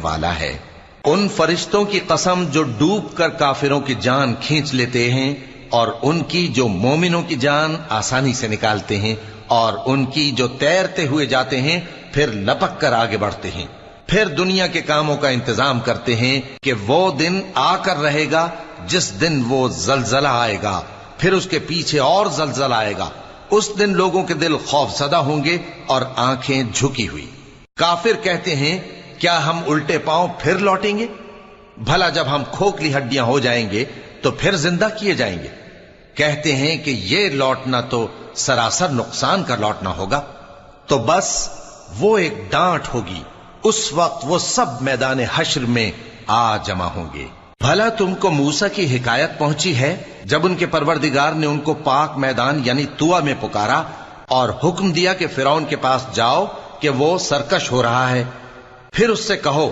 والا ہے۔ ان فرشتوں کی قسم جو ڈوب کر کافروں کی جان کھینچ لیتے ہیں، اور ان کی جو مومنوں کی جان آسانی سے نکالتے ہیں، اور ان کی جو تیرتے ہوئے جاتے ہیں پھر لپک کر آگے بڑھتے ہیں۔ پھر دنیا کے کاموں کا انتظام کرتے ہیں کہ وہ دن آ کر رہے گا جس دن وہ زلزلہ آئے گا، پھر اس کے پیچھے اور زلزلہ آئے گا۔ اس دن لوگوں کے دل خوف زدہ ہوں گے اور آنکھیں جھکی ہوئی۔ کافر کہتے ہیں کیا ہم الٹے پاؤں پھر لوٹیں گے؟ بھلا جب ہم کھوکھلی ہڈیاں ہو جائیں گے تو پھر زندہ کیے جائیں گے؟ کہتے ہیں کہ یہ لوٹنا تو سراسر نقصان کا لوٹنا ہوگا۔ تو بس وہ ایک ڈانٹ ہوگی، اس وقت وہ سب میدان حشر میں آ جمع ہوں گے۔ بھلا تم کو موسیٰ کی حکایت پہنچی ہے جب ان کے پروردگار نے ان کو پاک میدان یعنی طویٰ میں پکارا اور حکم دیا کہ فرعون کے پاس جاؤ کہ وہ سرکش ہو رہا ہے۔ پھر اس سے کہو